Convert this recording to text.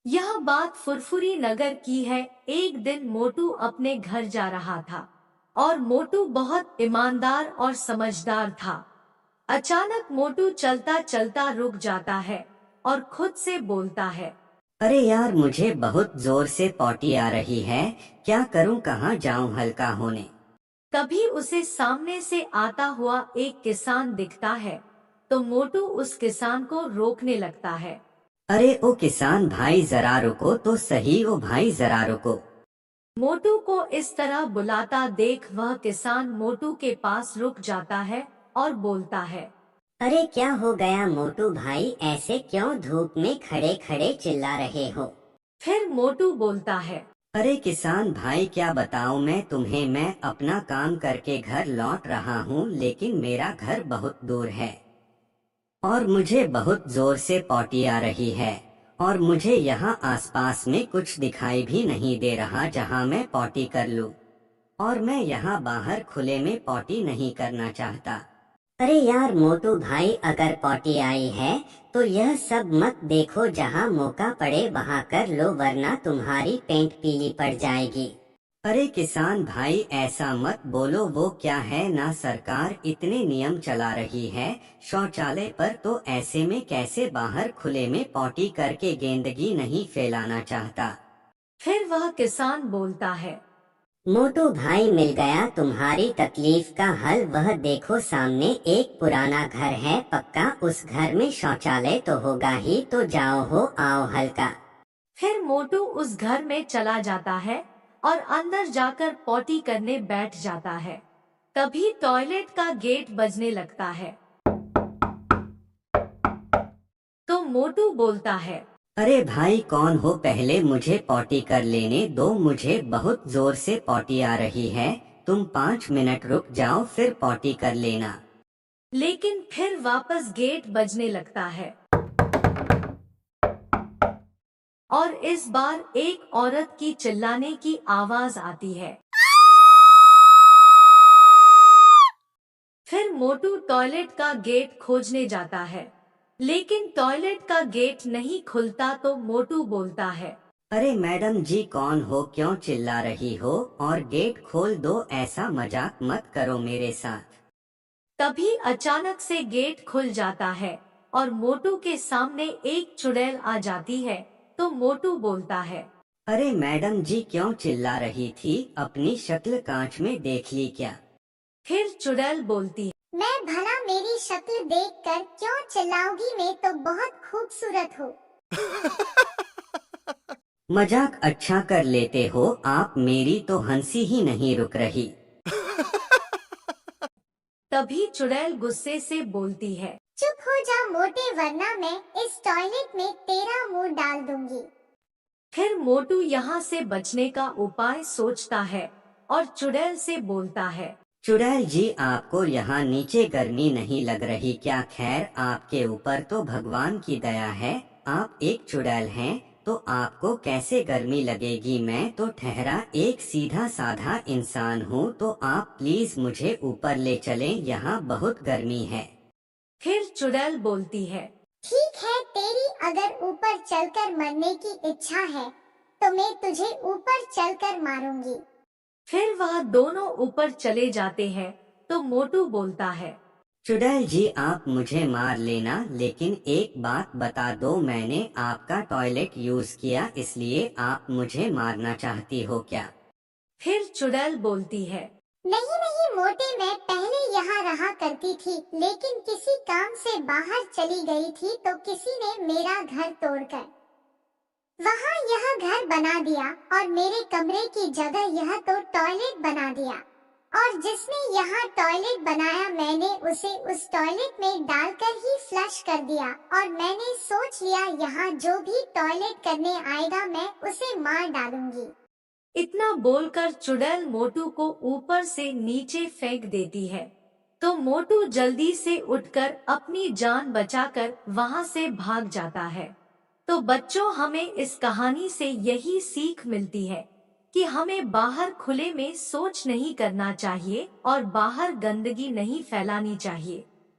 यह बात फुरफुरी नगर की है। एक दिन मोटू अपने घर जा रहा था और मोटू बहुत ईमानदार और समझदार था। अचानक मोटू चलता चलता रुक जाता है और खुद से बोलता है, अरे यार, मुझे बहुत जोर से पॉटी आ रही है। क्या करूं, कहाँ जाऊं हल्का होने। तभी उसे सामने से आता हुआ एक किसान दिखता है। तो मोटू उस किसान को रोकने लगता है। अरे ओ किसान भाई, जरा रुको तो सही। ओ भाई जरा रुको। मोटू को इस तरह बुलाता देख वह किसान मोटू के पास रुक जाता है और बोलता है, अरे क्या हो गया मोटू भाई, ऐसे क्यों धूप में खड़े खड़े चिल्ला रहे हो। फिर मोटू बोलता है, अरे किसान भाई, क्या बताऊं मैं तुम्हें। मैं अपना काम करके घर लौट रहा हूं, लेकिन मेरा घर बहुत दूर है और मुझे बहुत जोर से पॉटी आ रही है। और मुझे यहाँ आसपास में कुछ दिखाई भी नहीं दे रहा जहाँ मैं पॉटी कर लूं। और मैं यहाँ बाहर खुले में पॉटी नहीं करना चाहता। अरे यार मोटू भाई, अगर पॉटी आई है तो यह सब मत देखो, जहाँ मौका पड़े वहाँ कर लो, वरना तुम्हारी पेंट पीली पड़ जाएगी। अरे किसान भाई, ऐसा मत बोलो। वो क्या है ना, सरकार इतने नियम चला रही है शौचालय पर, तो ऐसे में कैसे बाहर खुले में पॉटी करके गंदगी नहीं फैलाना चाहता। फिर वह किसान बोलता है, मोटू भाई, मिल गया तुम्हारी तकलीफ का हल। वह देखो सामने एक पुराना घर है, पक्का उस घर में शौचालय तो होगा ही। तो जाओ हो आओ हल्का। फिर मोटू उस घर में चला जाता है और अंदर जाकर पॉटी करने बैठ जाता है। तभी टॉयलेट का गेट बजने लगता है। तो मोटू बोलता है, अरे भाई कौन हो, पहले मुझे पॉटी कर लेने दो। मुझे बहुत जोर से पॉटी आ रही है। तुम 5 मिनट रुक जाओ, फिर पॉटी कर लेना। लेकिन फिर वापस गेट बजने लगता है और इस बार एक औरत की चिल्लाने की आवाज आती है। फिर मोटू टॉयलेट का गेट खोजने जाता है, लेकिन टॉयलेट का गेट नहीं खुलता। तो मोटू बोलता है, अरे मैडम जी, कौन हो, क्यों चिल्ला रही हो, और गेट खोल दो। ऐसा मजाक मत करो मेरे साथ। तभी अचानक से गेट खुल जाता है और मोटू के सामने एक चुड़ैल आ जाती है। तो मोटू बोलता है, अरे मैडम जी, क्यों चिल्ला रही थी, अपनी शक्ल कांच में देख ली क्या। फिर चुड़ैल बोलती है, मैं भला मेरी शक्ल देखकर क्यों चिल्लाओगी, मैं तो बहुत खूबसूरत हूँ। मजाक अच्छा कर लेते हो आप, मेरी तो हंसी ही नहीं रुक रही। तभी चुड़ैल गुस्से से बोलती है, चुप हो जा मोटे, वरना मैं इस टॉयलेट में तेरा मुंह डाल दूंगी। फिर मोटू यहाँ से बचने का उपाय सोचता है और चुड़ैल से बोलता है, चुड़ैल जी, आपको यहाँ नीचे गर्मी नहीं लग रही क्या। खैर, आपके ऊपर तो भगवान की दया है। आप एक चुड़ैल हैं तो आपको कैसे गर्मी लगेगी। मैं तो ठहरा एक सीधा साधा इंसान हूँ, तो आप प्लीज मुझे ऊपर ले चलें, यहाँ बहुत गर्मी है। फिर चुड़ैल बोलती है, ठीक है, तेरी अगर ऊपर चलकर मरने की इच्छा है तो मैं तुझे ऊपर चलकर मारूंगी। फिर वह दोनों ऊपर चले जाते हैं। तो मोटू बोलता है, चुड़ैल जी, आप मुझे मार लेना, लेकिन एक बात बता दो, मैंने आपका टॉयलेट यूज किया, इसलिए आप मुझे मारना चाहती हो क्या। फिर चुड़ैल बोलती है, नहीं नहीं मोटे, मैं पहले यहाँ रहा करती थी, लेकिन किसी काम से बाहर चली गई थी तो किसी ने मेरा घर तोड़कर वहाँ यह घर बना दिया और मेरे कमरे की जगह यह तो टॉयलेट बना दिया। और जिसने यहाँ टॉयलेट बनाया, मैंने उसे उस टॉयलेट में डालकर ही फ्लश कर दिया। और मैंने सोच लिया यहाँ जो भी टॉयलेट करने आएगा मैं उसे मार डालूंगी। इतना बोलकर चुड़ैल मोटू को ऊपर से नीचे फेंक देती है। तो मोटू जल्दी से उठकर अपनी जान बचाकर वहां से भाग जाता है। तो बच्चों, हमें इस कहानी से यही सीख मिलती है कि हमें बाहर खुले में शौच नहीं करना चाहिए और बाहर गंदगी नहीं फैलानी चाहिए।